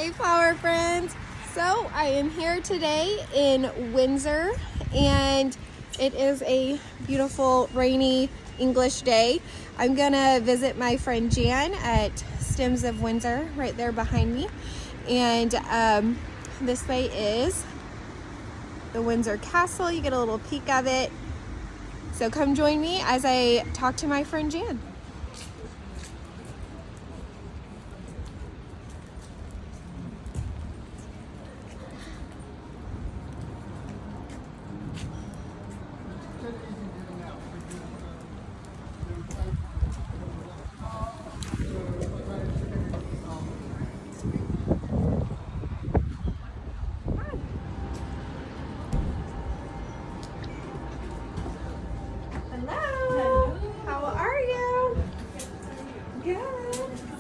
Hey Power Friends! So I am here today in Windsor and it is a beautiful rainy English day. I'm gonna visit my friend Jan at Stems of Windsor right there behind me, and this way is the Windsor Castle. You get a little peek of it. So come join me as I talk to my friend Jan. Hello. How are you? Good.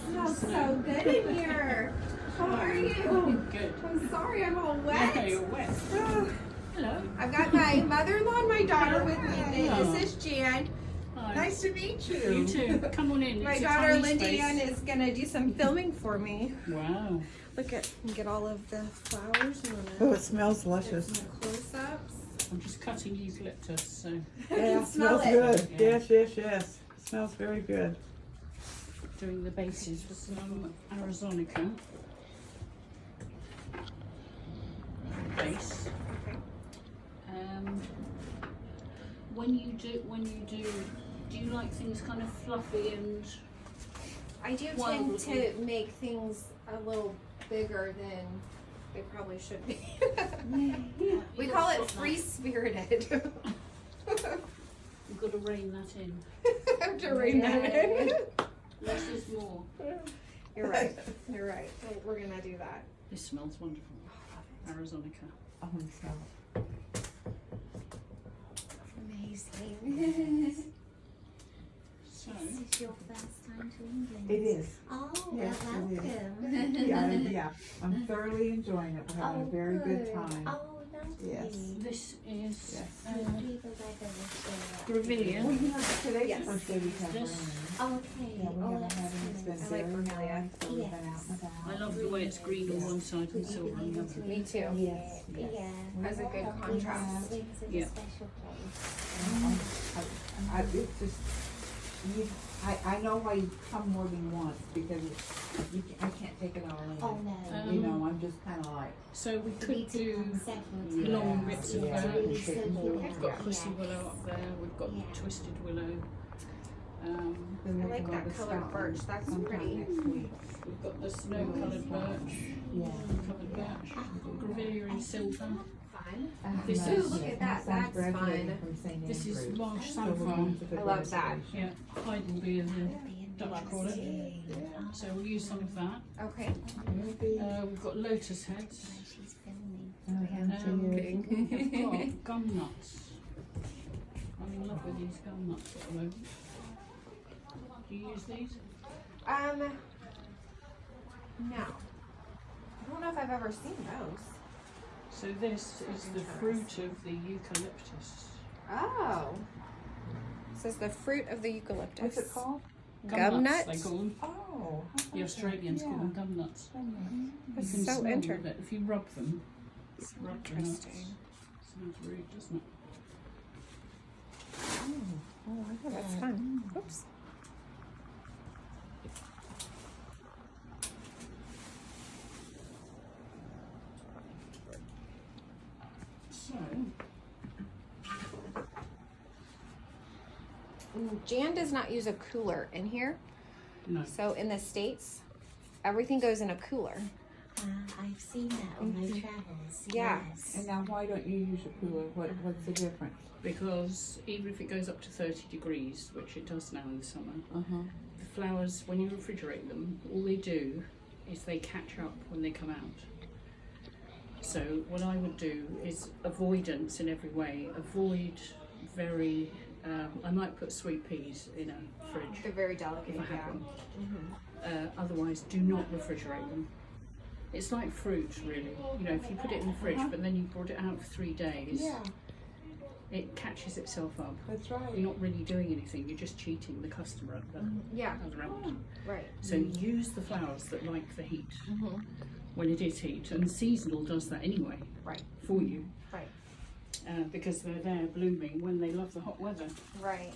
Smells so good in here. How are you? Good. I'm sorry, I'm all wet. Yeah, you're wet. Oh. Hello. I've got my mother-in-law and my daughter with me today. This is Jan. Hi. Nice to meet you. You too. Come on in. My It's a daughter tiny Lindy space. Ann is gonna do some filming for me. Wow. Look at, get all of the flowers. Oh, it smells delicious. Some close-ups. I'm just cutting eucalyptus, so Yeah, Smell smells it. good. Yeah. Yes. Smells very good. doing the bases for some Arizonica. Base. Okay. When you do you like things kind of fluffy and I do Wild tend to looking. make things a little bigger than they probably should be. We call it free-spirited. You've got to rein that in. I have to rein that in. Less is more. You're right. You're right. We're gonna do that. This smells wonderful. Arizonica. I want to smell it. Amazing. So This is your first time to England? It is. Oh, Yes, well, it is. welcome. Yeah. I'm thoroughly enjoying it. We're having a very good time. Oh, lovely. Yes. this is Yes. Hopefully the weather was Grevillea. Well, you know, today's Yes. the first day we've had rain. This- there. Okay. Yeah, we Oh, haven't had any. It's been excellent. very I like Grevillea. nice, so we've been out Yes. and about. I love the way it's green on one side and silver on the other. Me too. Yes. Yeah. As a good contrast. Windsor's Yeah. a special place. It's just, I know why you come more than once because I can't take it all in. Oh, no. You know, I'm just kind of like, So we We could need to do come several Yeah. long times. bits of Yeah, that. really soak it We've up. got pussy Yes. willow up there. We've got Yeah. twisted willow. then I we like can go that to colored Scotland birch. That's sometime pretty. next week. We've got the snow-coloured birch. Yeah. Coloured birch. Grevillea in silver. Fun. This My- is- Look at my that, son's that's graduating fun. from St. This is Andrews. marsh So we're saffron. going to the I love that. graduation. Yeah, Heidelbeer, the Be Dutch call it. amazing. So we'll use some of that. Okay. It'll be- We've got lotus heads. While she's filming. We've got gum nuts. I'm in love with these gum nuts at the moment. Do you use these? No. I don't know if I've ever seen those. So this is the fruit of the eucalyptus. Oh. This is the fruit of the eucalyptus. What's it called? Gum nuts, nuts? they call them. Oh. The Australians call them gum nuts. That's You can so smell them a interesting. bit. If you rub them, rub the nuts. Interesting. Sounds rude, doesn't it? Oh, I got That's that. fun. Oops. So, Jan does not use a cooler in here. no. So in the States, everything goes in a cooler. I've seen that on my travels. Yeah. Yes. And now why don't you use a cooler? What's the difference? Because even if it goes up to 30 degrees, which it does now in the summer, Uh-huh. the flowers, when you refrigerate them, all they do is they catch up when they come out. So what I would do is avoidance in every way. Avoid very, I might put sweet peas in a fridge They're very delicate. if I have them. Mm-hmm. Otherwise, do not refrigerate them. It's like fruit, really. You know, if you put it in the fridge, but then you brought it out for 3 days, Yeah, it catches itself up. that's right. You're not really doing anything, you're just cheating the customer at the Yeah. other end. Right. So use the flowers that like the heat. Mm-hmm. when it is heat, and seasonal does that anyway Right. for you, Right. because they're there blooming when they love the hot weather. Right.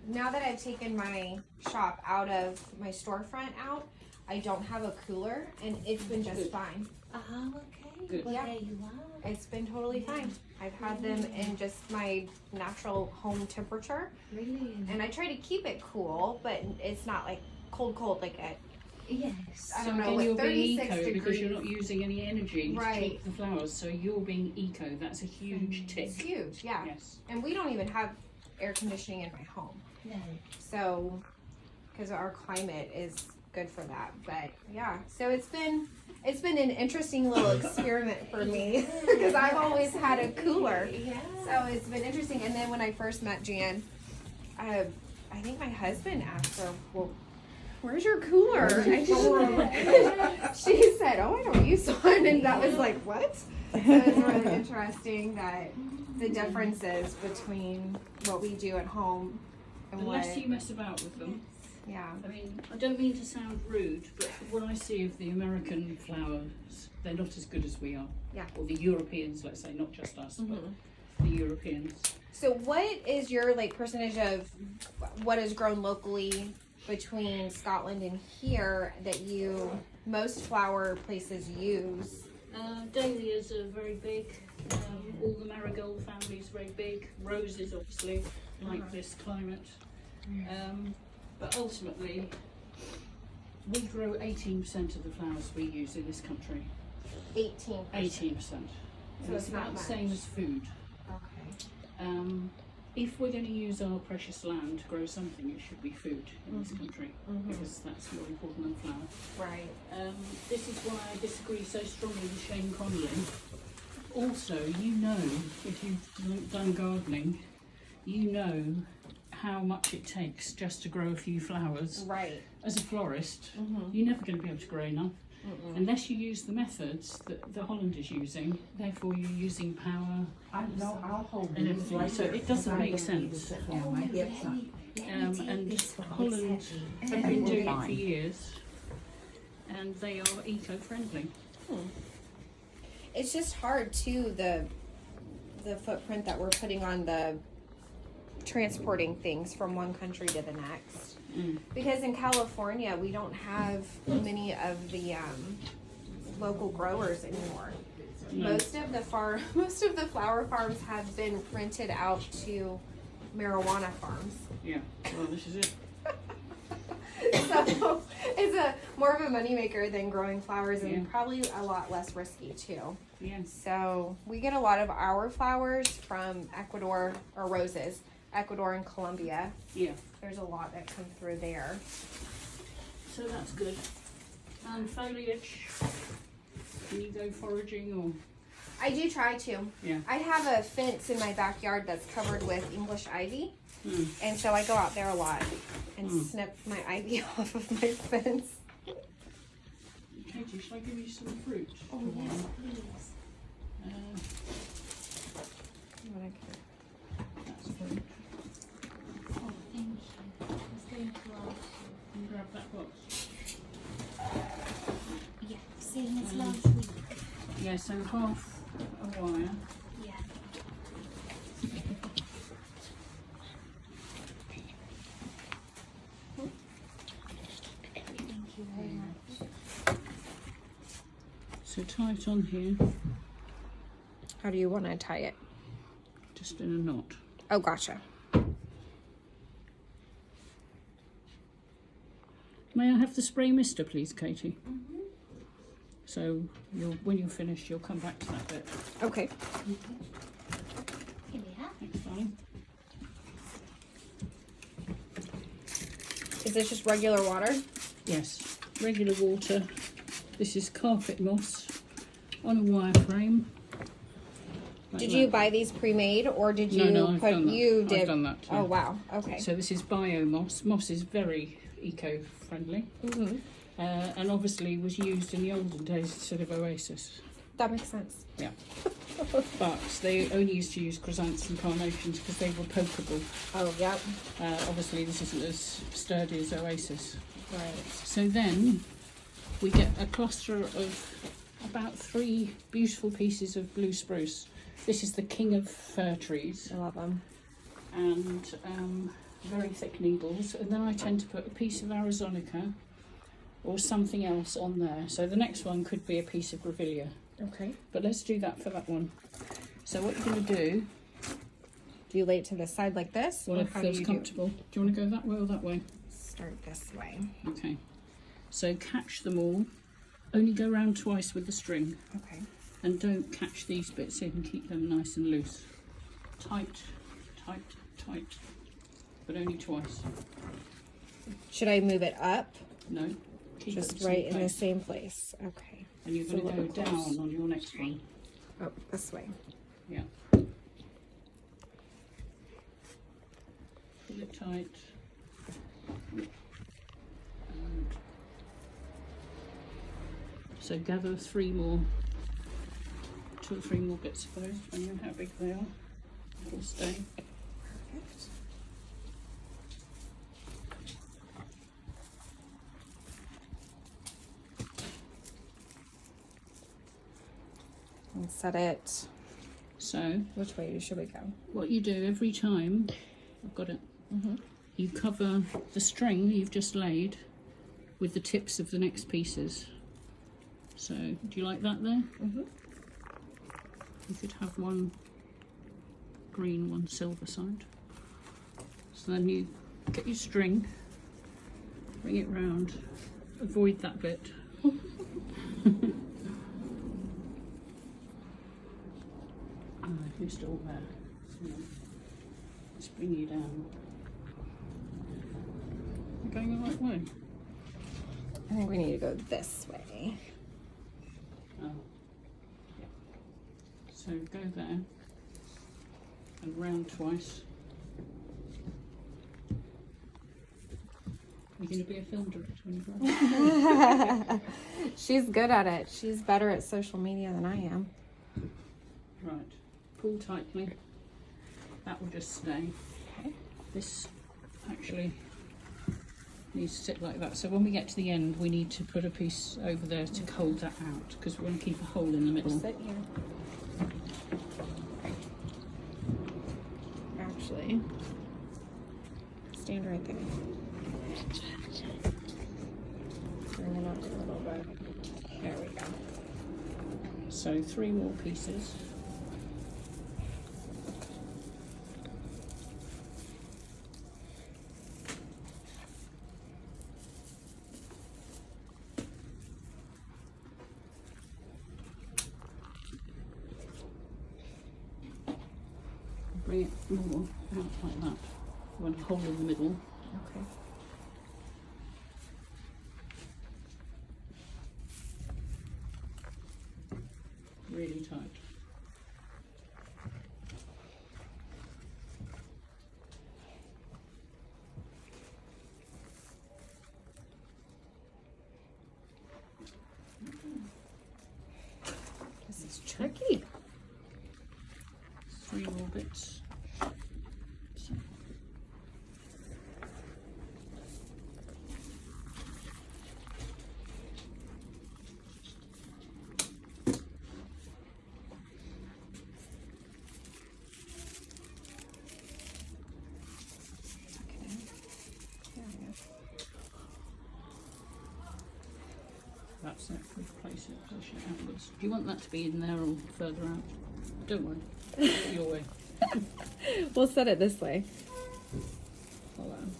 Now that I've taken my shop out of my storefront out, I don't have a cooler, and it's been just fine. Oh, okay. Good. Well, Yeah. there you are. It's been totally fine. I've had them in just my natural home temperature, Brilliant. and I try to keep it cool, but it's not like cold like at Yes. I So don't know, again, like you're being 36 eco because you're degrees. not using any energy Right. to keep the flowers. So you're being eco. That's a huge tick. It's huge, yeah. Yes. And we don't even have air conditioning in my home, No. so because our climate is good for that. But yeah, so it's been an interesting little experiment for me because I've always had a cooler. Yeah. So it's been interesting. And then when I first met Jan, I think my husband asked her, well, where's your cooler? And she said, oh, I don't use one. And that was like, what? So it's really interesting that the differences between what we do at home and The what, less you mess about with them. yeah. I mean, I don't mean to sound rude, but what I see of the American flowers, they're not as good as we are. Yeah. Or the Europeans, let's say, not just us, Mhm. but the Europeans. So what is your like percentage of what is grown locally between Scotland and here that most flower places use? Dahlias are very big. All the marigold family is very big. Roses, obviously, like this climate. But ultimately, we grow 18% of the flowers we use in this country. 18%. 18%. So it's not about the same much. as food. Okay. If we're going to use our precious land to grow something, it should be food in this country, because that's more important than flour. Right. This is why I disagree so strongly with Shane Connolly. Also, you know, if you've done gardening, you know how much it takes just to grow a few flowers. Right. As a florist, you're never going to be able to grow enough. Unless you use the methods that the Holland is using, therefore you're using power I'll hold and these everything. right So here, it doesn't because make I'm gonna need to sense. sit down. My hips up. And Holland have been doing it for years, and they are eco-friendly. It's just hard too, the footprint that we're putting on the transporting things from one country to the next. Because in California, we don't have many of the local growers anymore. No. Most of the flower farms have been rented out to marijuana farms. Yeah, well, this is it. So it's more of a moneymaker than growing flowers, and Yeah. probably a lot less risky too. Yes. So we get a lot of our flowers from Ecuador, or roses, Ecuador and Colombia. Yeah. There's a lot that come through there. So that's good. And foliage. Can you go foraging or? I do try to. Yeah. I have a fence in my backyard that's covered with English ivy, Mm. and so I go out there a lot and snip my ivy off of my fence. Katie, shall I give you some fruit? Oh, yes, please. That's fruit. Oh, thank you. I was going to ask Can you grab that box? you. Yeah, same as last week. Yeah, so half a wire. Yeah. Thank you very much. So tie it on here, How do you want to tie it? just in a knot. Oh, gotcha. May I have the spray mister, please, Katie? So when you're finished, you'll come back to that bit. Okay. Here we are. Thanks, darling. Is this just regular water? Yes, regular water. This is carpet moss on a wireframe. Like Did that. you buy these pre-made, or did you No, I've put done that. you I've did? done that, yeah. Oh wow. Okay. So this is bio moss. Moss is very eco-friendly, Mhm. and obviously was used in the olden days instead of oasis. That makes sense. But they only used to use chrysanthemums and carnations because they were pokeable. Oh yep. Obviously this isn't as sturdy as oasis. Right. So then we get a cluster of about 3 beautiful pieces of blue spruce. This is the king of fir trees, I love them. and very thick needles. And then I tend to put a piece of Arizonica or something else on there. So the next one could be a piece of grevillea. Okay. But let's do that for that one. So what you're going to do, Do you lay it to the side like this? or whatever how do feels you comfortable. Do you want to go that way or that way? Start this way. Okay. So catch them all. Only go round twice with the string. Okay. And don't catch these bits in, keep them nice and loose. Tight, tight, tight. But only twice. Should I move it up? No. Keep it Just the right same in the place. same place. Okay. And you're So going to look go at down this. on your next one. Oh, this way. Yeah. Pull it tight. And so gather 3 more, 2 or 3 more bits of those, depending on how big they are. It'll stay. Perfect. And set it. So Which way should we go? what you do every time, I've got it, you cover the string you've just laid with the tips of the next pieces. So do you like that there? Mhm. You could have one green, one silver side. So then you get your string, bring it round, avoid that bit. You're still there. Yeah. Let's bring you down. You're going the right way. I think we need to go this way. Oh. Yeah. So go there and round twice. You're going to be a film director when you grow up. She's good at it. She's better at social media than I am. Right. Pull tightly. That will just stay. Okay. This actually needs to sit like that. So when we get to the end, we need to put a piece over there to hold that out, because we want to keep a hole in the middle. Sit here. Actually, stand right there. Bring it up a little bit. There we go. So 3 more pieces. Bring it more out like that. You want a hole in the middle. Okay. Really tight. This is tricky. 3 more bits. So. There we go. That's it. We place it, position it outwards. Do you want that to be in there or further out? Don't worry. Your way. We'll set it this way. Hold on.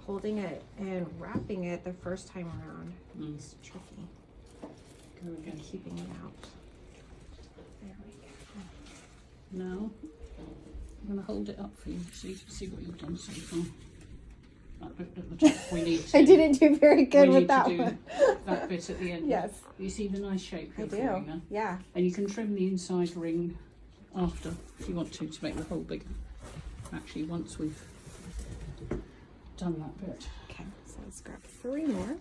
Holding it and wrapping it the first time around is tricky. Go again. And keeping it out. There we go. Now, I'm going to hold it up for you so you can see what you've done so far. That bit at the top we need to. I didn't do very good we with need that to do one. that bit at the end. Yes. You see the nice shape I you're do. forming there? Yeah. And you can trim the inside ring after if you want to make the hole bigger. Actually, once we've done that bit. Okay, so let's grab 3 more.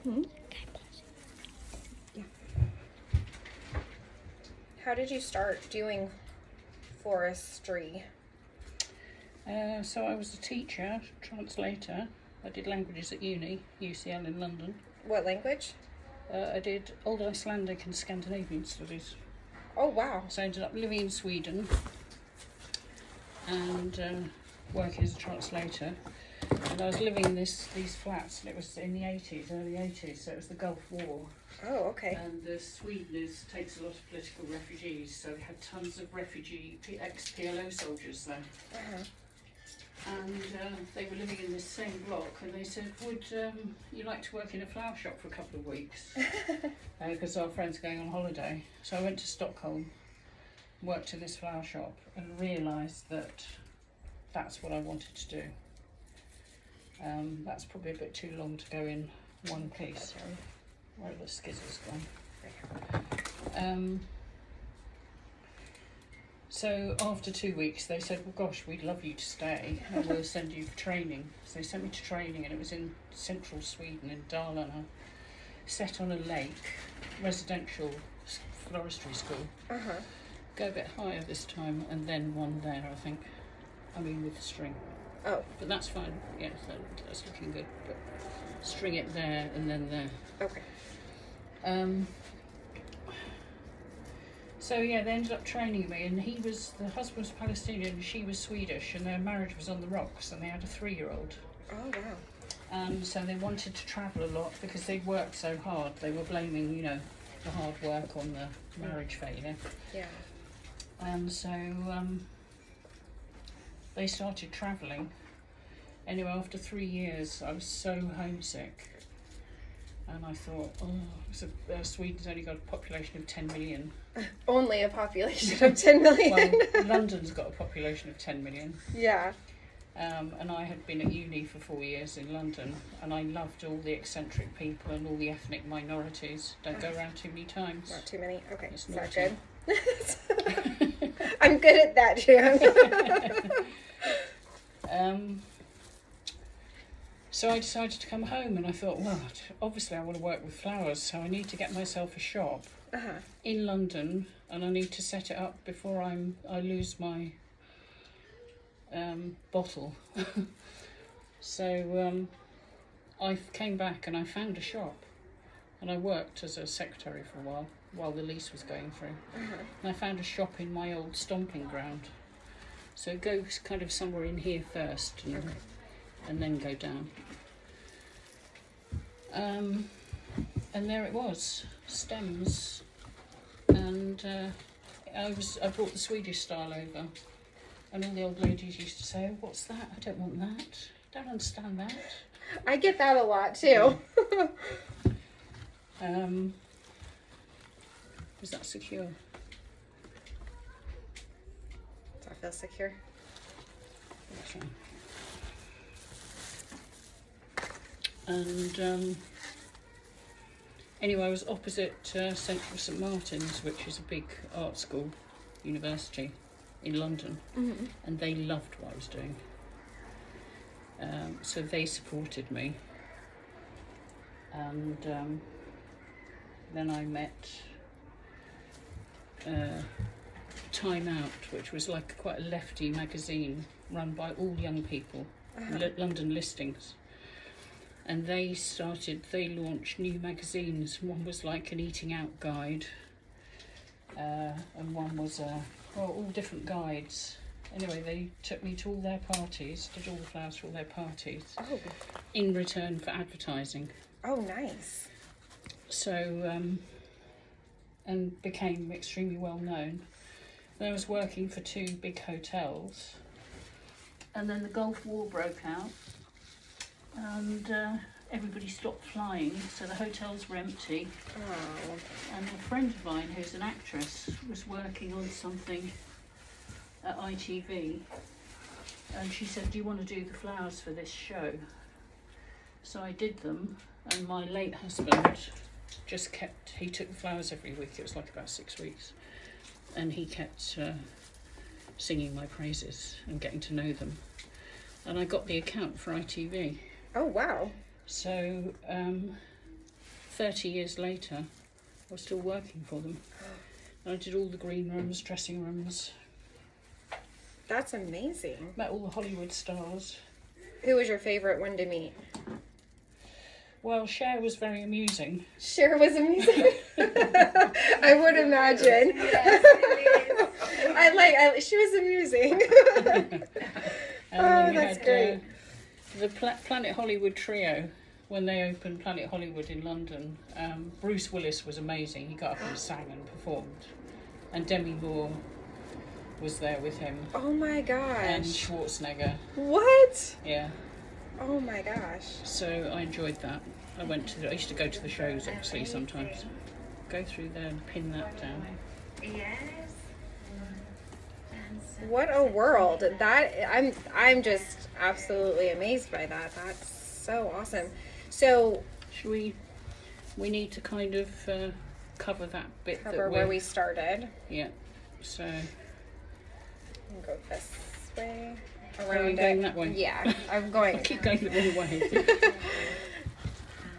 Mm-hmm. Yeah. How did you start doing forestry? So I was a teacher, translator. I did languages at uni, UCL in London. What language? I did Old Icelandic and Scandinavian studies. Oh, wow. So I ended up living in Sweden and working as a translator. And I was living in these flats, and it was in the 80s, early 80s, so it was the Gulf War. Oh, okay. And Sweden takes a lot of political refugees, so they had tons of refugee ex-PLO soldiers there. Uh-huh. And they were living in this same block, and they said, would you like to work in a flower shop for a couple of weeks? Because our friends are going on holiday. So I went to Stockholm, worked in this flower shop, and realised that that's what I wanted to do. That's probably a bit too long to go in one piece. Sorry, where are the skizzles gone? So after 2 weeks, they said, well, gosh, we'd love you to stay, and we'll send you for training. So they sent me to training, and it was in central Sweden, in Dalarna, set on a lake, residential floristry school. Uh-huh. Go a bit higher this time, and then one there, I think. I mean, with the string. Oh. But that's fine. Yeah, that's looking good. But string it there and then there. Okay. So yeah, they ended up training me, and the husband was Palestinian and she was Swedish, and their marriage was on the rocks, and they had a 3-year-old. Oh, wow. So they wanted to travel a lot because they'd worked so hard. They were blaming, the hard work on the marriage failure. Yeah. And so they started travelling. Anyway, after 3 years, I was so homesick. And I thought, Sweden's only got a population of 10 million. Only a population of 10 million. Well, London's got a population of 10 million. Yeah. And I had been at uni for 4 years in London, and I loved all the eccentric people and all the ethnic minorities. Don't go around too many times. Not too many? Okay. It's Is that naughty. good? I'm good at that, too. So I decided to come home, and I thought, well, obviously I want to work with flowers, so I need to get myself a shop in London, and I need to set it up before I lose my bottle. So I came back and I found a shop, and I worked as a secretary for a while the lease was going through. And I found a shop in my old stomping ground. So it goes kind of somewhere in here first, and then go down. And there it was, stems, and I brought the Swedish style over, and all the old ladies used to say, oh, what's that? I don't want that. Don't understand that. I get that a lot, too. Is that secure? Does that feel secure? That's right. And anyway, I was opposite Central St Martin's, which is a big art school, university in London, and they loved what I was doing. So they supported me, and then I met Time Out, which was like quite a lefty magazine run by all young people, London listings. And they launched new magazines. One was like an eating out guide, and one was all different guides. Anyway, they took me to all their parties, did all the flowers for all their parties, in return for advertising. Oh, nice. So, and became extremely well known. And I was working for 2 big hotels, and then the Gulf War broke out. And everybody stopped flying, so the hotels were empty. Oh. And a friend of mine, who's an actress, was working on something at ITV, and she said, do you want to do the flowers for this show? So I did them, and my late husband he took the flowers every week. It was like about 6 weeks, and he kept singing my praises and getting to know them. And I got the account for ITV. Oh, wow. So 30 years later, I was still working for them. And I did all the green rooms, dressing rooms, That's amazing. met all the Hollywood stars. Who was your favorite one to meet? Well, Cher was very amusing. Cher was amusing. I would imagine. She was amusing. And Oh, then we that's had great. the Planet Hollywood trio. When they opened Planet Hollywood in London, Bruce Willis was amazing. He got up and sang and performed. And Demi Moore was there with him. Oh my And gosh. Schwarzenegger. What? Yeah. Oh my gosh. So I enjoyed that. I used to go to the shows, obviously, sometimes. Go through there and pin that down. Yes. What a world. I'm just absolutely amazed by that. That's so awesome. So Should we need to kind of cover that bit cover that where we started. Yeah. So And go this way. are Around we going it. that way? Yeah, I'm I going keep going the wrong way.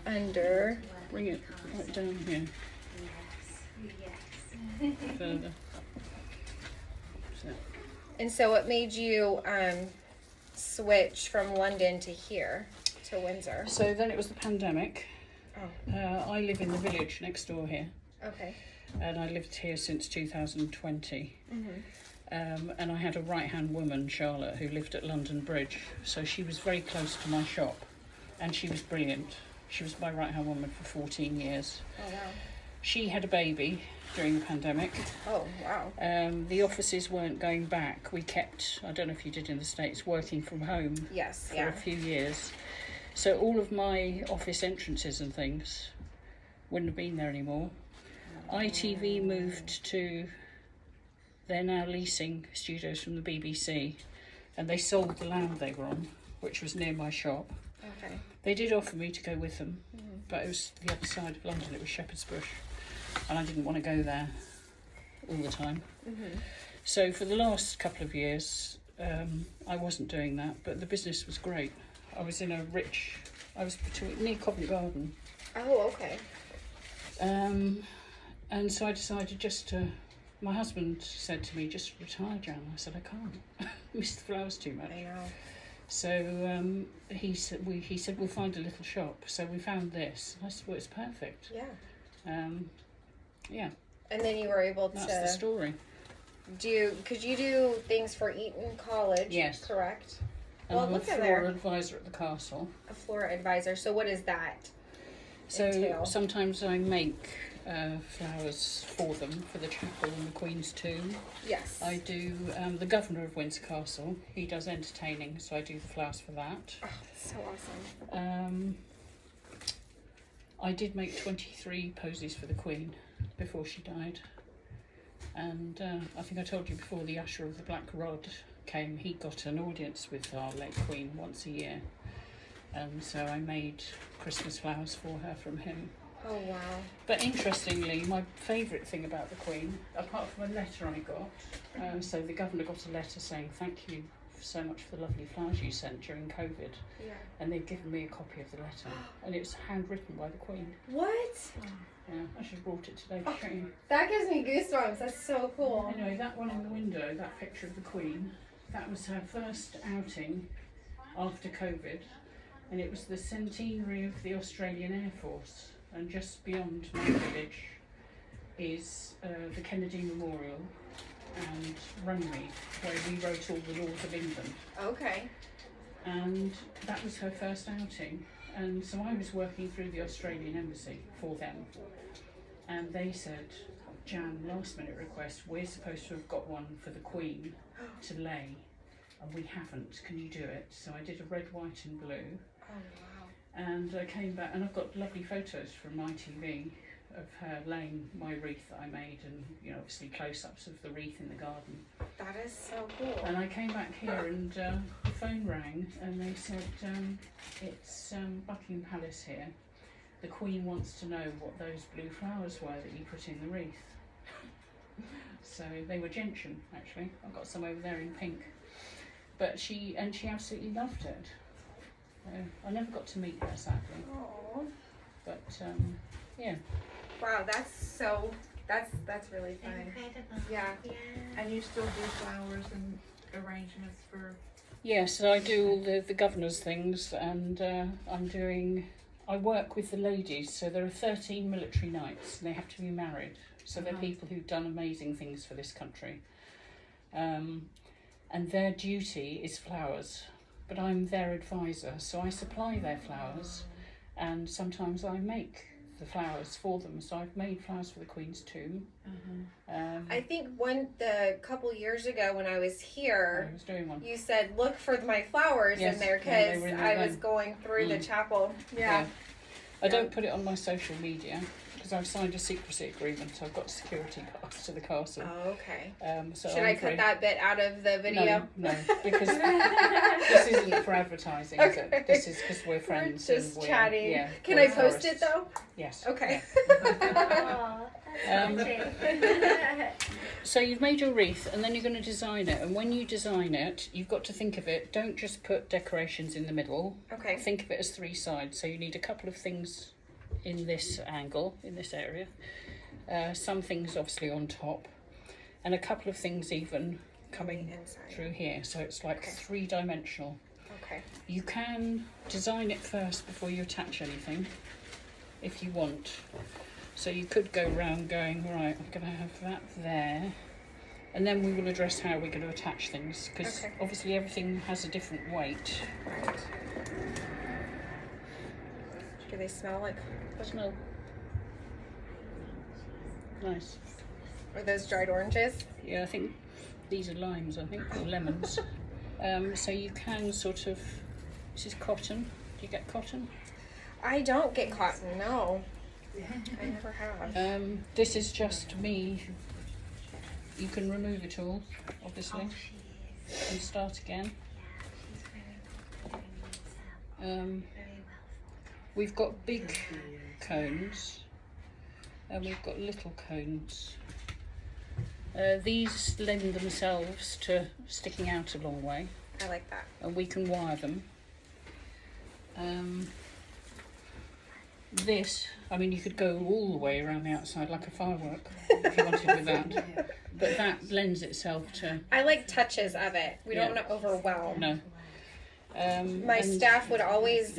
under. Bring it right down here. Further. So, And so what made you switch from London to here, to Windsor? so then it was the pandemic. Oh, I live in the village next door here, okay. and I lived here since 2020. And I had a right-hand woman, Charlotte, who lived at London Bridge, so she was very close to my shop, and she was brilliant. She was my right-hand woman for 14 years. Oh, wow. She had a baby during the pandemic. Oh, wow. The offices weren't going back. We kept, I don't know if you did in the States, working from home Yes, for yeah. a few years. So all of my office entrances and things wouldn't have been there anymore. ITV moved to, they're now leasing studios from the BBC, and they sold the land they were on, which was near my shop. Okay. They did offer me to go with them, but it was the other side of London, it was Shepherd's Bush, and I didn't want to go there all the time. So for the last couple of years, I wasn't doing that, but the business was great. I was near Covent Garden, Oh, okay. and so I decided my husband said to me, just retire, Jan. I said, I can't, miss the flowers too much. I know. So he said we'll find a little shop. So we found this. I said, well, it's perfect. Yeah. Yeah, And then you were able that's the to story. could you do things for Eton College? Yes. Correct. And Well, I'm look a at floral there. advisor at the castle. A flora advisor. So what is that? So entail? sometimes I make flowers for them for the chapel and the Queen's tomb. Yes. I do the governor of Windsor Castle. He does entertaining, so I do the flowers for that. Oh, so awesome. I did make 23 posies for the Queen before she died. And I think I told you before, the Usher of the Black Rod came. He got an audience with our late Queen once a year. And so I made Christmas flowers for her from him. Oh, wow. But interestingly, my favourite thing about the Queen, apart from a letter I got, so the governor got a letter saying thank you so much for the lovely flowers you sent during COVID. Yeah. And they'd given me a copy of the letter, and it was handwritten by the Queen. What? Yeah, I should have brought it today to show you. That gives me goosebumps. That's so cool. Anyway, that one in the window, that picture of the Queen, that was her first outing after COVID, and it was the centenary of the Australian Air Force. And just beyond my village is the Kennedy Memorial and Runnymede, where we wrote all the laws of England. Okay. And that was her first outing. And so I was working through the Australian Embassy for them. And they said, Jan, last minute request, we're supposed to have got one for the Queen to lay, and we haven't. Can you do it? So I did a red, white and blue. Oh, wow. And I came back, and I've got lovely photos from my TV of her laying my wreath that I made, and obviously close-ups of the wreath in the garden. That is so cool. And I came back here, and the phone rang, and they said, it's Buckingham Palace here. The Queen wants to know what those blue flowers were that you put in the wreath. So they were gentian, actually. I've got some over there in pink. But she absolutely loved it. I never got to meet her, sadly. Aww. But Yeah. Wow, that's really fun. Incredible. Yeah. And you still do flowers and arrangements for? Yes, so I do all the governor's things, and I work with the ladies. So there are 13 military knights, and they have to be married. So they're people who've done amazing things for this country. And their duty is flowers, but I'm their advisor, so I supply their flowers, and sometimes I make the flowers for them. So I've made flowers for the Queen's tomb. I think a couple years ago when I was here, I was doing one. you said look for my flowers Yes, in there yeah, they because were in I there was then. going through the chapel. Yeah. I don't put it on my social media because I've signed a secrecy agreement. I've got security pass to the castle. Oh, okay. So Should I cut that bit out of the video? No, because this isn't for advertising. Is Okay. it? This is because we're friends. We're just and chatting. Yeah, Can we're I post it florists. though? Yes. Okay. Oh, that's lovely. So you've made your wreath, and then you're going to design it. And when you design it, you've got to think of it. Don't just put decorations in the middle. Okay. Think of it as 3 sides. So you need a couple of things in this angle, in this area. Some things obviously on top, and a couple of things even coming Inside. through here. So it's like Okay. 3-dimensional. Okay. You can design it first before you attach anything, if you want. So you could go round going, right, I'm going to have that there, and then we will address how we're going to attach things, because Okay. obviously everything has a different weight. Right. Do they smell like? Smell nice. Are those dried oranges? Yeah, I think these are limes, I think, or lemons. So you can sort of, this is cotton. Do you get cotton? I don't get cotton. No. I never have. This is just me. You can remove it all, obviously, and start again. We've got big cones and we've got little cones. These lend themselves to sticking out a long way, I like that. and we can wire them. This, I mean, you could go all the way around the outside like a firework if you wanted with that, but that lends itself to, I like touches of it. We don't Yeah. want to overwhelm. no. My and- staff would always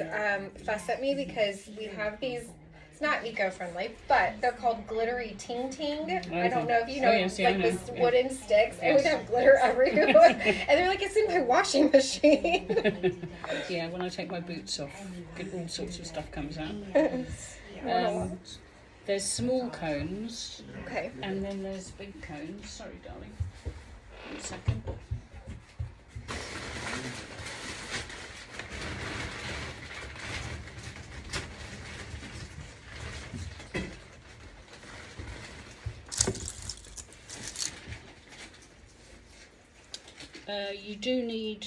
fuss at me because we have these. It's not eco-friendly, but they're called glittery ting ting. I don't know if you know, Oh, yes, yeah, I like know. these Yeah. wooden sticks, and we Yes. have glitter everywhere. And they're like, it's in my washing machine. Yeah, when I take my boots off, all sorts of stuff comes out. Wow. There's small cones, Okay. and then there's big cones. Sorry, darling. 1 second. You do need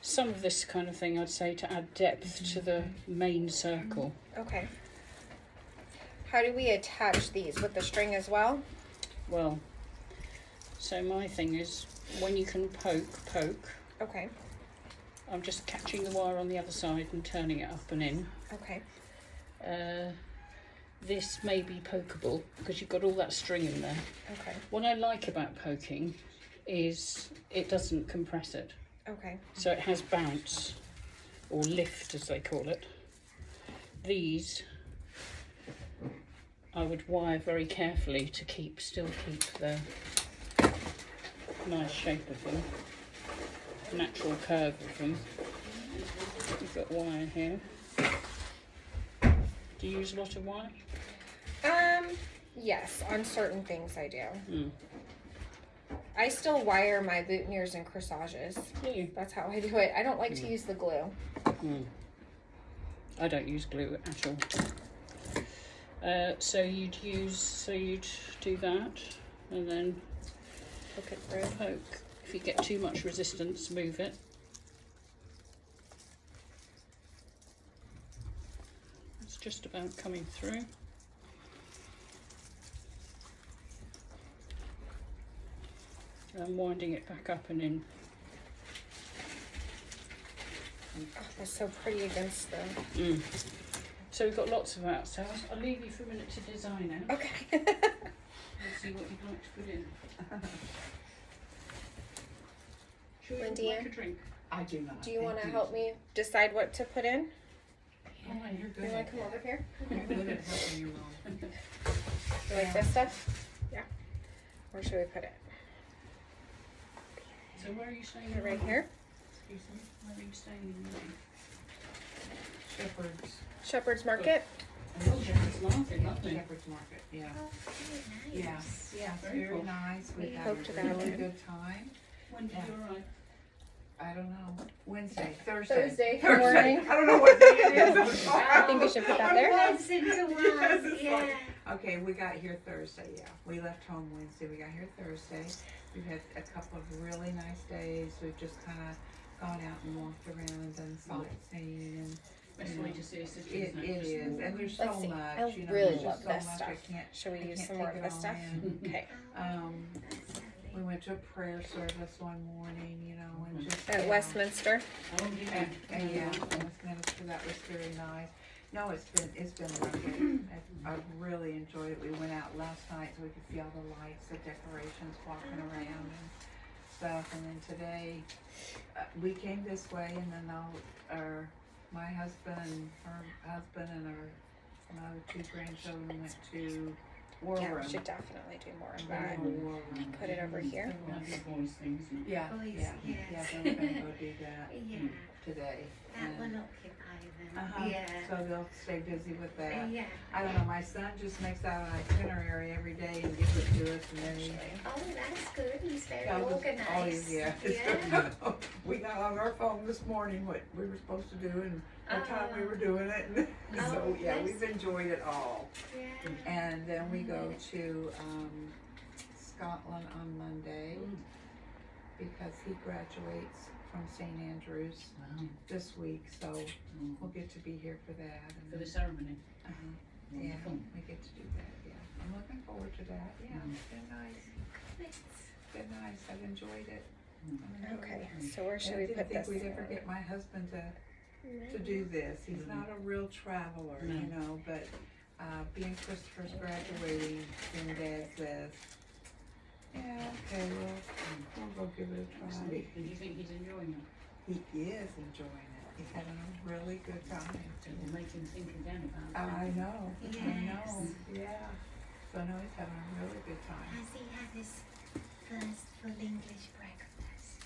some of this kind of thing, I'd say, to add depth to the main circle. Okay. How do we attach these with the string as well? Well, so my thing is, when you can poke. Okay. I'm just catching the wire on the other side and turning it up and in. Okay. This may be pokeable because you've got all that string in there. Okay. What I like about poking is it doesn't compress it. Okay. So it has bounce, or lift as they call it. These I would wire very carefully to still keep the nice shape of them, natural curve of them. You've got wire here. Do you use a lot of wire? Yes, on certain things I do. Mm. I still wire my boutonnieres and corsages. Do you? That's how I do it. I don't like to use the glue. Mm. I don't use glue at all. So you'd do that, and then Poke it through. poke. If you get too much resistance, move it. It's just about coming through. And winding it back up and in. Oh, that's so pretty against the. Mm. So we've got lots of that. So I'll leave you for a minute to design it. Okay. Let's see what you'd like to put in. Should we Wendy, like a drink? I do not. Do you want to Thank help me decide what to put in? Oh, you're You good. want to come over here? You're good at helping your mom. You like this stuff? Yeah. Where should we put it? So where are you staying? Put it right here. Excuse me. Where are you staying in Maine? Shepherd's. Shepherd's Market. Oh, Shepherd's Market, Yeah, lovely. Shepherd's Market, yeah. Oh, very Yeah, nice. yeah, it's Very very cool. nice. We We had hope to a that really one. good time. When did you arrive? I don't know, Thursday. Thursday morning. I don't know what day it is. I think we should put that there. Blends into one. Yes, it's Yeah. like- Okay, we got here Thursday, yeah. We left home Wednesday, we got here Thursday. We've had a couple of really nice days. We've just kind of gone out and walked around and done sightseeing and Best way to see a city, it isn't it? is, Just- and there's Let's so see. much, I you know, really there's love just so this much. stuff. I can't, Should we I use can't some more take of it this all stuff? in. Okay. We went to a prayer service one morning, you know, and just. At yeah. Westminster. Oh, yeah. And yeah, Westminster, that was very nice. No, it's been lovely. I really enjoyed it. We went out last night so we could see all the lights, the decorations walking around and stuff. And then today, we came this way and then my husband, her husband and my other two grandchildren went to War Yeah, Room. we should definitely do more of We're that. going to War Room. Put it over here. One of your boys' things, isn't it? Yeah, Boys, yeah, yes. yeah, so we're gonna go do that Yeah. today. That And- will occupy them. Uh-huh. Yeah. So they'll stay busy with that. Yeah. I don't know, my son just makes out an itinerary every day and gives it to us and then he Oh, that's good. He's very tells us, organized. yeah. Yeah. We got on our phone this morning what we were supposed to do and what time we were doing it. And so, Oh, yeah, yes. we've enjoyed it all. Yeah. And then we go to Scotland on Monday because he graduates from St. Andrews Wow. this week. So Mm. we'll get to be here for that. For the ceremony. Yeah, Wonderful. we get to do that, yeah. I'm looking forward to that, yeah, it's been nice, it's been nice, I've enjoyed it. I've enjoyed Okay, it. so where should we And put I didn't this? think we'd ever get my husband to do this, he's not a real traveler, you No. know, but, being Christopher's graduating, then Dad says, yeah, okay, we'll go give it a try. Do you think he's enjoying it? He is enjoying it, he's having a really good time. It will make him think again about it. I know, Yes. yeah. So no, he's having a really good time. Has he had his first full English breakfast?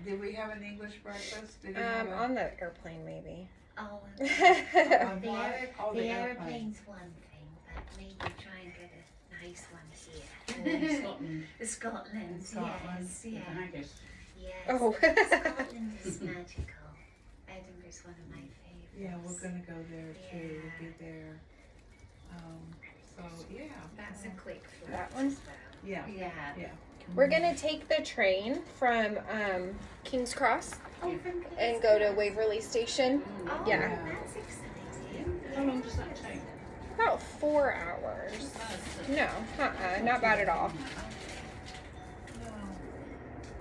Did we have an English breakfast? Did we have a, On the airplane maybe. Oh, on the, what? Oh, the airplane. aeroplane's one thing, but maybe try and get a nice one Or in here. Scotland, The Scotland, Scotland, yes, with yeah. the haggis. Yes. Oh. Scotland is magical. Edinburgh's one of my favorites. Yeah, we're gonna go there too. Yeah. We'll be there. So yeah. That's a quick flight That one? as well. Yeah. Yeah. Yeah. We're gonna take the train from King's Cross Oh, from and go to Waverly Station. Oh, Yeah. that's exciting. How long does that take? About 4 hours. No, not bad at all. No.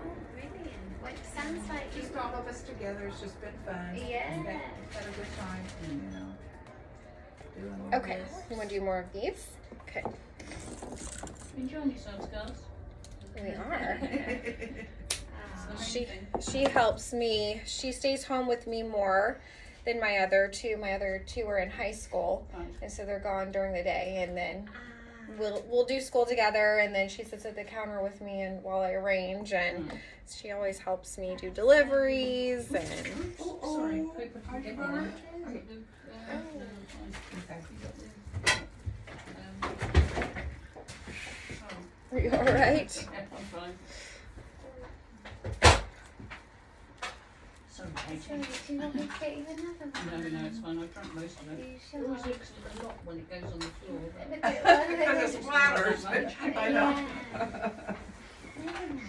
Oh, brilliant. Well, it sounds like you Just all of us together. It's just been fun. Yeah. We've had a good time. You know. Doing all Okay, this. you want to do more of these? Okay, Enjoying yourselves, girls? we are. It's the main thing. She helps me. She stays home with me more than my other two. My other two are in high school, Right. and so they're gone during the day, and then Ah, we'll do school together, and then she sits at the counter with me and while I arrange, and she always helps me do deliveries and Sorry. Quick, Are you get burnt? one. No, fine. Okay. are you all right? Yeah, I'm fine. Sorry, sorry, Katie. do you want me to get you another one? No, it's fine. I've drunk most of Are it. you It sure? always looks a lot when it goes on the floor. But Because it splatters. I know. Never mind.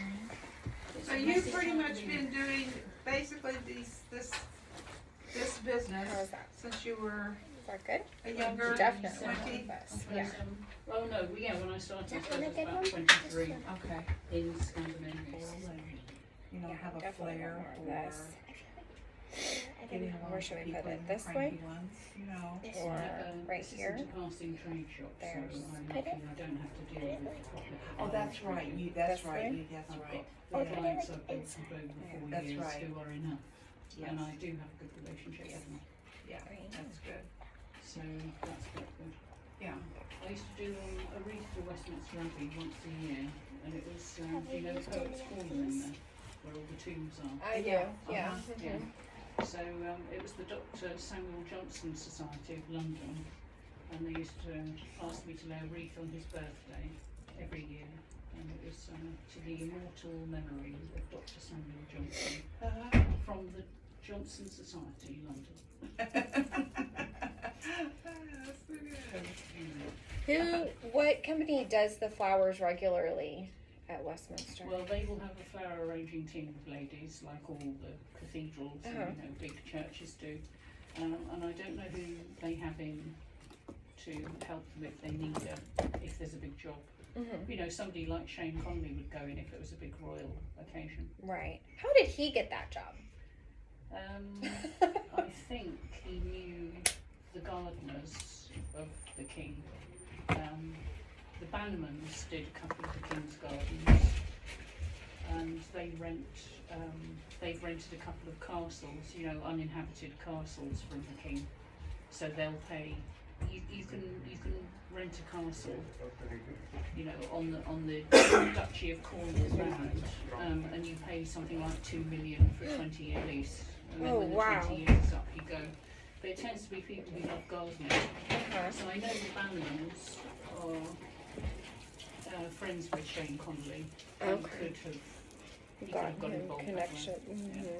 it's So a you've messy pretty time much of year. been doing basically this business How was that? since you were Is that good? a younger Definitely. 20? Yeah. Oh no, yeah, when I started, I Do you was wanna about get one? 23 Okay. in Scandinavia. You know, Yeah, have a definitely flair want more of for this. getting along Where with should we people, put it? even This cranky way? ones, you know. Or right this here? isn't a casting trade shop, There's- so I'm put lucky it- I don't have to deal with Oh, that's right. That's This right. way? That's I've right. got Yeah. clients I've built up over 4 That's years right. who are enough, Yes. and I do have a good relationship with them. Yeah, that's good. So that's quite good. Yeah. I used to do a wreath to Westminster Abbey once a year, and it was, do you know Poets Corner in there, where all the tombs are? I do. Yeah. Yeah. Uh-huh. Yeah. So it was the Dr. Samuel Johnson Society of London, and they used to ask me to lay a wreath on his birthday every year, and it was to the immortal memory of Dr. Samuel Johnson from the Johnson Society, London. That's so good. What company does the flowers regularly at Westminster? Well, they will have a flower arranging team of ladies, like all the cathedrals and big churches do. And I don't know who they have in to help them if they need if there's a big job. Mhm. You know, somebody like Shane Conley would go in if it was a big royal occasion. Right. How did he get that job? I think he knew the gardeners of the king. The Bannermans did a couple of the king's gardens, and they've rented a couple of castles, you know, uninhabited castles from the king. So they'll pay. You can rent a castle, you know, on the Duchy of Cornwall land, and you pay something like $2 million for a 20-year lease. And then Oh, when the wow. 20 years is up, you go. But it tends to be people who love gardening. Uh-huh. So I know the Bannermans are friends with Shane Conley and Okay. could have he could Got have got him involved that connection. way. Mhm. Yeah.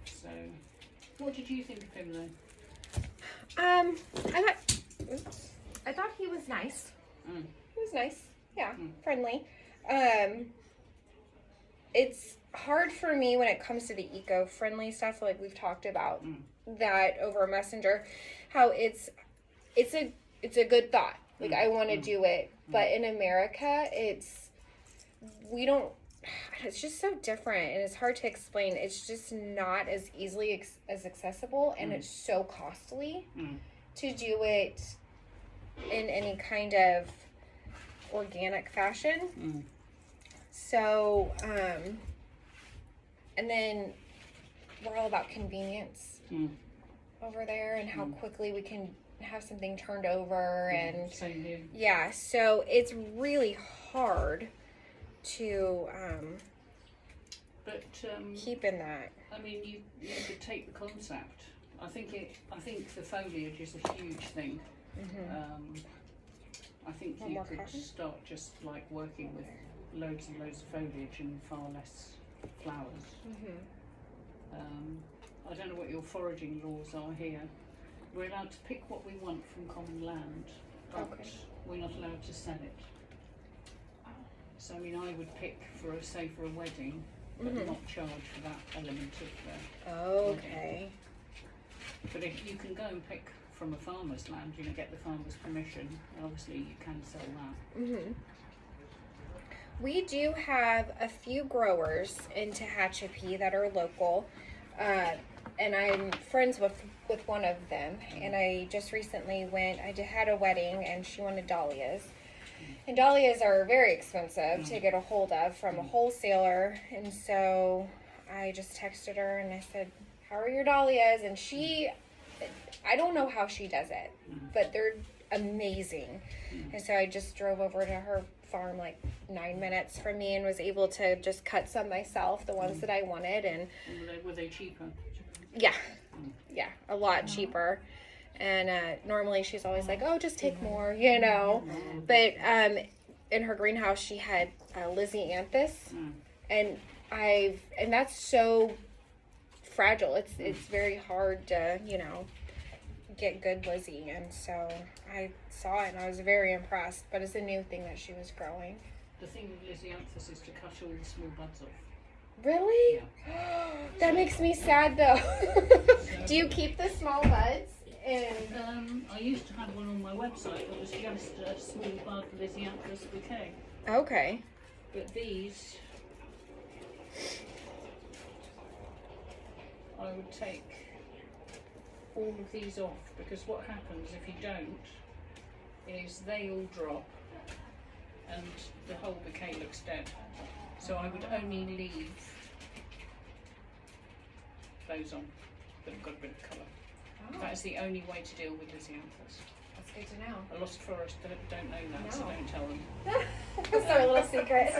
So, what did you think of him though? I thought he was nice. Mm. He was nice. Yeah, Mm. friendly. It's hard for me when it comes to the eco-friendly stuff, like we've talked about that over Messenger, how it's a good thought. Like I want to do it, but in America, we don't. It's just so different, and it's hard to explain. It's just not as easily as accessible, and it's so costly to do it in any kind of organic fashion. So, and then we're all about convenience over there, and how quickly we can have something turned over, and Same here. yeah, so it's really hard to But keep in that. I mean, you could take the concept. I think the foliage is a huge thing. I think Want you more could cotton? start just like working with loads and loads of foliage and far less flowers. I don't know what your foraging laws are here. We're allowed to pick what we want from common land, but we're not allowed to sell it. So I mean, I would pick for a wedding, but not charge for that element of Okay. But if you can go and pick from a farmer's land, you know, get the farmer's permission, obviously you can sell that. We do have a few growers in Tehachapi that are local, and I'm friends with one of them. And I just recently had a wedding, and she wanted dahlias. And dahlias are very expensive to get a hold of from a wholesaler. And so I just texted her and I said, "How are your dahlias?" And I don't know how she does it, but they're amazing. And so I just drove over to her farm like 9 minutes from me and was able to just cut some myself, the ones that I wanted. And Were they cheaper? yeah, a lot cheaper. And normally she's always like, "Oh, just take more," you know. But in her greenhouse she had Lysianthus, and that's so fragile. It's very hard to, you know, get good Lizzie. And so I saw it and I was very impressed. But it's a new thing that she was growing. The thing with Lysianthus is to cut all the small buds off. Really? That makes me sad though. Do you keep the small buds? And I used to have one on my website that was just a small bud Lysianthus bouquet. okay. But these I would take all of these off, because what happens if you don't is they all drop and the whole bouquet looks dead. So I would only leave those on that have got a bit of colour. Oh, That is the only way to deal with lisianthus. that's good to know. A lot of florists don't know that, so No. don't tell them. That's our little secret.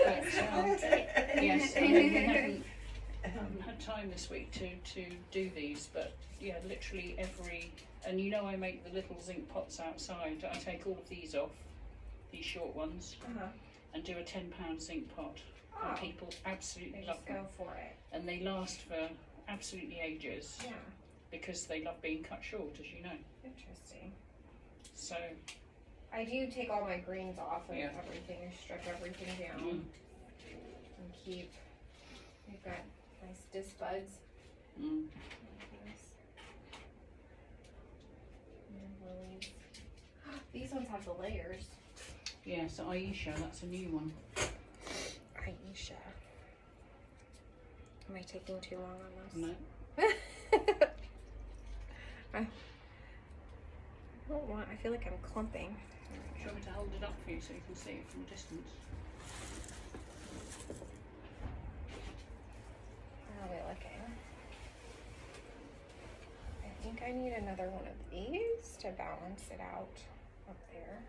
But, yes, I mean, we haven't had time this week to do these, but yeah, literally every, and you know I make the little zinc pots outside. I take all of these off, these short ones, and do a £10 zinc pot. Oh. And people absolutely They love just them. go for it. And they last for absolutely ages Yeah, because they love being cut short, as you know. interesting. So, I do take all my greens off of Yeah. everything and strip everything down mm, and keep. We've got nice disc buds. mm. And lilies. These ones have the layers. Yeah, so Aisha, that's a new one. Aisha. Am I taking too long on this? No. I don't want, I feel like I'm clumping. Do you want me to hold it up for you so you can see it from a distance? How are we looking? I think I need another one of these to balance it out up there.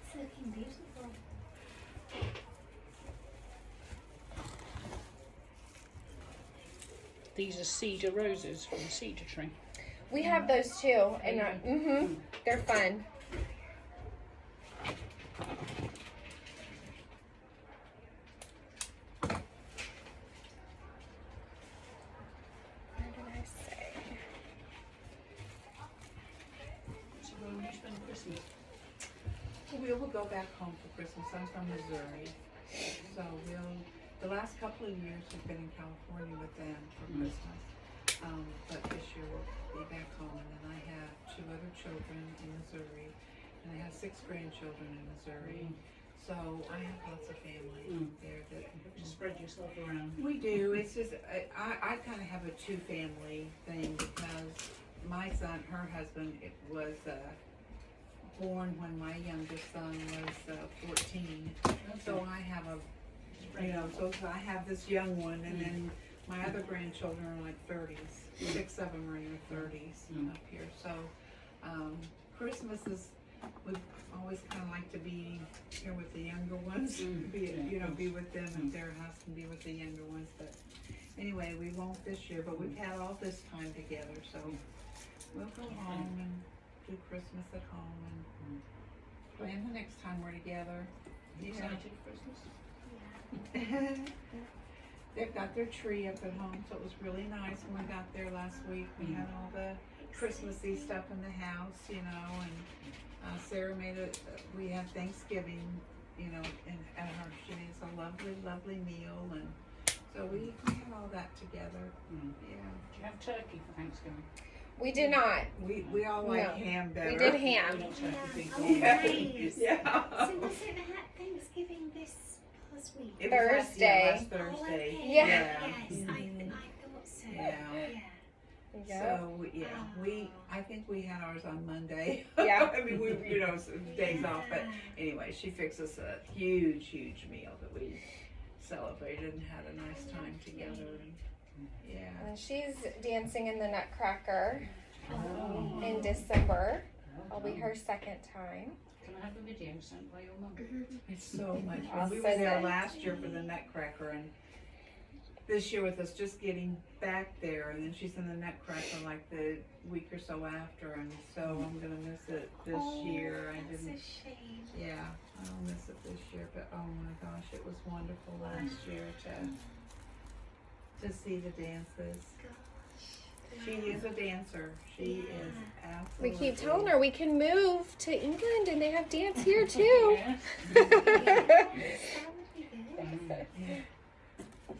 It's looking beautiful. These are cedar roses from the cedar tree. We have those too, and Yeah. they're fun. Where did I say? So where will you spend Christmas? We will go back home for Christmas. I'm from Missouri. So the last couple of years we've been in California with them for Christmas. But this year we'll be back home. And then I have 2 other children in Missouri. And I have 6 grandchildren in Missouri. So I have lots of family there that Just spread yourself around. we do. It's just, I kind of have a 2-family thing because my son, her husband, it was born when my youngest son was 14. So I have so I have this young one, and then my other grandchildren are like 30s. 6 of them are in their 30s up here. So Christmas is, we always kind of like to be here with the younger ones, be with them at their house and be with the younger ones. But anyway, we won't this year, but we've had all this time together, so we'll go home and do Christmas at home and plan the next time we're together. You excited for Christmas? They've got their tree up at home, so it was really nice when we got there last week. We had all the Christmassy stuff in the house, and Sarah made it. We had Thanksgiving, at her. She made us a lovely, lovely meal, and so we had all that together. Yeah. Do you have turkey for Thanksgiving? We did not. We all like No. ham better. We did ham. We're not turkey people. Oh, nice. Yeah. So was it Thanksgiving this past week? It was Thursday. last Thursday. Oh, okay. Yeah. Yes, Mhm. I thought so. Yeah. Yeah. So I think we had ours on Monday. Yeah. I mean, some days off, but anyway, she fixed us a huge meal that we celebrated and had a nice time together. And, yeah. And she's dancing in the Nutcracker in December. It'll be her second time. Can I have a video sent by your mum? It's so much fun. I'll We were send there it. last year for the Nutcracker, and this year with us just getting back there, and then she's in the Nutcracker like the week or so after, and so I'm gonna miss it this year. I That's didn't. a shame. Yeah, I'll miss it this year, but oh my gosh, it was wonderful last year to see the dances. Gosh. She is a dancer. She is We absolutely. keep telling her we can move to England and they have dance here too. Yes. That would be good. Yeah. Wow.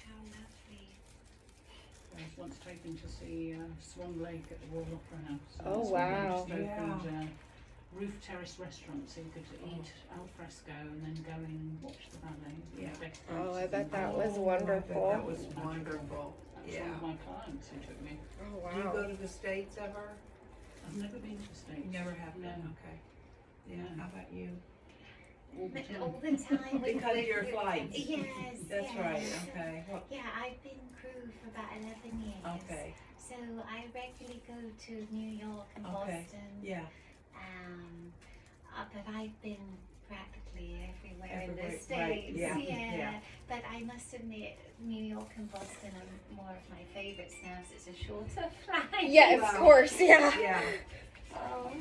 How lovely. I was once taken to see Swan Lake at the Royal Opera House. Oh, That's wow. when they just opened, roof terrace restaurant, so you could eat al fresco and then go in and watch the ballet. Yeah. Oh, I bet that was Oh, wonderful. That was wonderful. That was one of my clients who took me. Oh, Do you go wow. to the States ever? I've never been to the States. You never have No. been? Okay. Yeah, No. how about you? All the But all time. the time. Because of your flights? Yes. That's right, yes. okay. Well, Yeah, I've been crew for about 11 years. okay, So I regularly go to New York and Okay. Boston. yeah. But I've been practically everywhere in Everywhere, the right, States. yeah, yeah. But I must admit, New York and Boston are more of my favourites now, so it's a shorter flight. Yeah, of Wow. course, yeah. Yeah. Oh.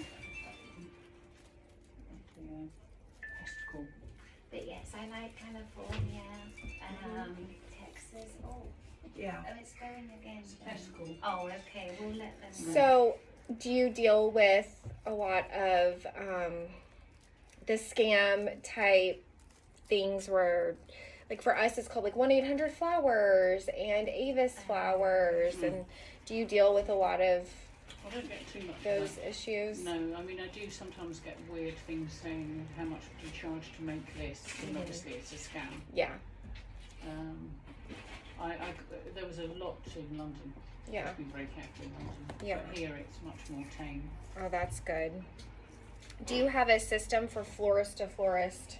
Yeah. That's cool. But yes, I like California, Texas. Oh, Yeah. it's going again. That's cool. Oh, okay. We'll let them know. So, do you deal with a lot of the scam type things where, like for us, it's called like 1-800-Flowers and Avis Flowers, and do you deal with a lot of I don't get too much of those that. issues? No, I mean I do sometimes get weird things saying how much would you charge to make this, and obviously it's a scam. Yeah, There was a lot in London. yeah. Be very careful in London. Yeah. But here it's much more tame. Oh, that's good. Do you have a system for florist to florist,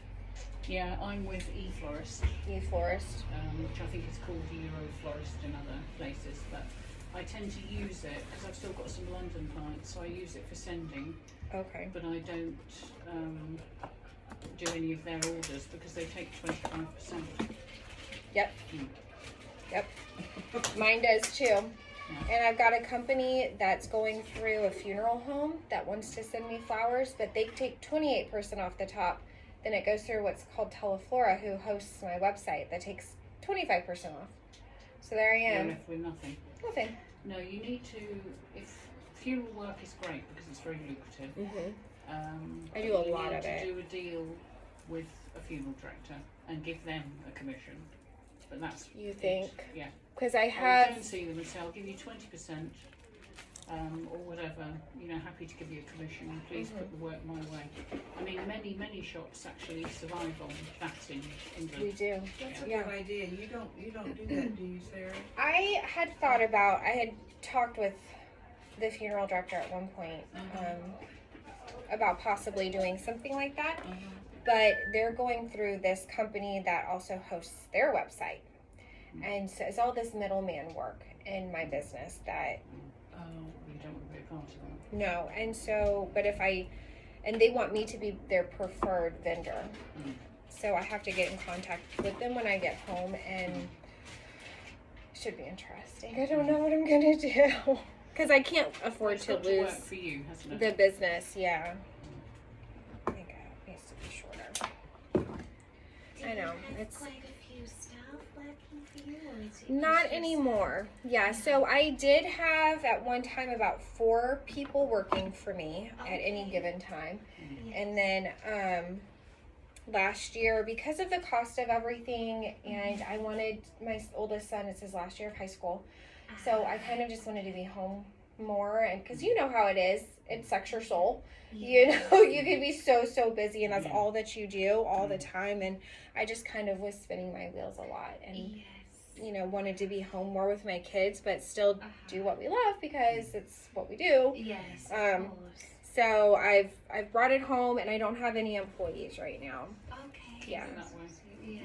Yeah, I'm with eFlorist, e-florist? which I think is called Euro Florist in other places, but I tend to use it because I've still got some London clients, so I use it for sending, Okay. but I don't do any of their orders because they take 25%. Yep. Hmm. Yep. Mine does too. And I've got a company that's going through a funeral home that wants to send me flowers, but they take 28% off the top. Then it goes through what's called Teleflora, who hosts my website, that takes 25% off. So there I You're am. left with nothing. Nothing. No, you need to, if funeral work is great because it's very lucrative. Mm-hmm. I do a lot of it. You need to do a deal with a funeral director and give them a commission. But that's You think? Yeah. Because I I'll go have. and see them and say, I'll give you 20%, or whatever. You know, happy to give you a commission. Please put the work my way. I mean, many shops actually survive on that in England. We do. That's a Yeah. good idea. You don't do that, do you, Sarah? I had thought about, I had talked with the funeral director at one point about possibly doing something like that, but they're going through this company that also hosts their website. And so it's all this middleman work in my business that, Oh, you don't want to be a part of that. no. And so, but and they want me to be their preferred vendor. So I have to get in contact with them when I get home, and it should be interesting. I don't know what I'm going to do. Because I can't afford It's to got to lose work for you, hasn't it? the business, yeah. I think it needs to be shorter. I know, Do you have it's- quite a few staff working for you, or is it Not just anymore. Yeah, so I did have at one time about 4 people working for me at any Okay. given time. yourself? And then last year, because of the cost of everything, and I wanted, my oldest son, it's his last year of high school, so I kind of just wanted to be home more, and because you know how it is, it sucks your soul. You know, you can be so busy, and that's all that you do all the time, and I just kind of was spinning my wheels a lot, and Yes. you know, wanted to be home more with my kids, but still do what we love because it's what we do. Yes, Um, of course. So I've brought it home, and I don't have any employees right now. Okay. Yeah. That way. Yes.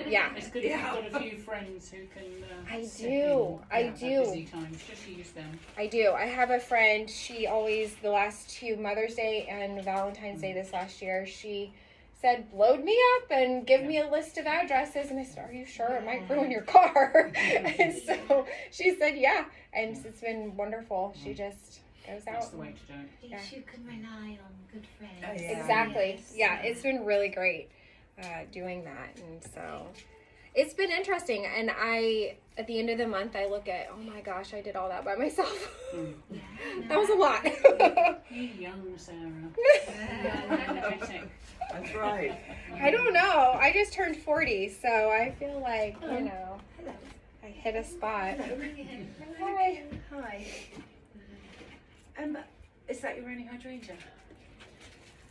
Yeah. It's good if you've got a few friends who can. I step do. in I at do. Busy times, just use them. I do. I have a friend. She always, the last 2 Mother's Day and Valentine's Day this last year, she said, load me up and give me a list of addresses. And I said, are you sure? It might ruin your car. And so she said, yeah. And it's been wonderful. She just goes That's out. the way to do it. Yes, Yeah. you can rely on good friends. Yeah. Exactly. Yes. Yeah, it's been really great doing that. And so it's been interesting. And at the end of the month, I look at, oh my gosh, I did all that by myself. Yeah, That was a lot. You young Sarah. Young and energetic. That's right. I don't know. I just turned 40, so I feel like, you know, Hello. I hit a spot. Hi. Hi. Is that your only hydrangea?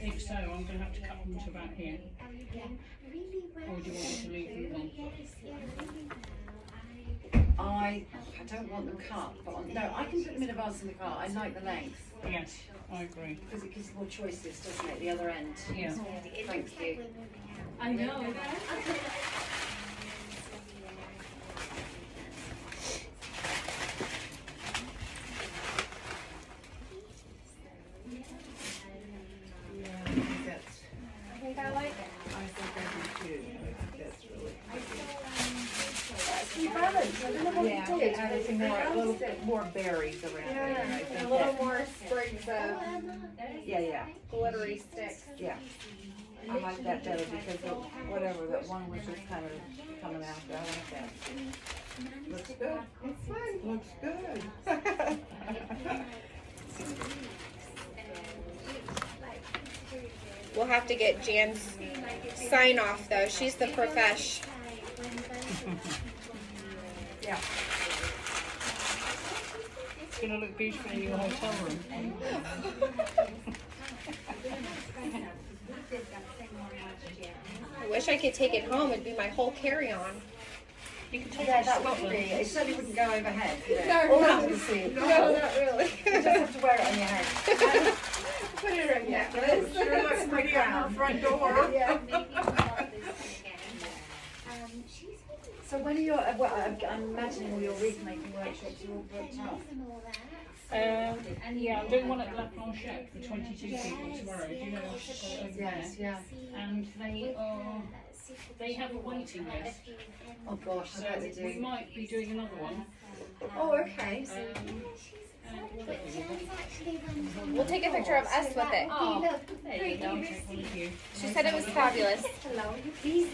If so, I'm going to have to cut them to about here. Or do you want me to leave them on? I don't want them cut, but no, I can put them in a vase in the car. I like the length Yes, I agree. because it gives more choices, doesn't it? The other end. Yeah. Thank you. I know. I think I like it. I think I do too. I think that's really. Yeah, it added some more, a little bit more berries around there. And I And a think little that, more sprigs of yeah. glittery sticks. Yeah. I like that better because of whatever, that one was just kind of coming out. I like that. Looks good. Looks good. We'll have to get Jan's sign off though. She's the profesh. Yeah. It's going to look beautiful in your hotel room. I wish I could take it home. It'd be my whole carry-on. You can take Yeah, it to that would be. Scotland. It certainly wouldn't go overhead. Would it? No, Or no. under the seat. No, not really. You just have to wear it on your head. Put it right Yeah, necklace. sure looks pretty on her front door. Yeah. So when are your? Well, I'm imagining all your wreath making workshops are all booked up. Yeah, I'm doing one at La Planchette for 22 people tomorrow. Do you know over Yes, there? yeah. And they have a waiting list. Oh gosh, I So bet they we do. might be doing another one. Oh, okay. And We'll take a picture of us with it. oh, there you go. I'll take one of you. She said it was fabulous. Hello, you please.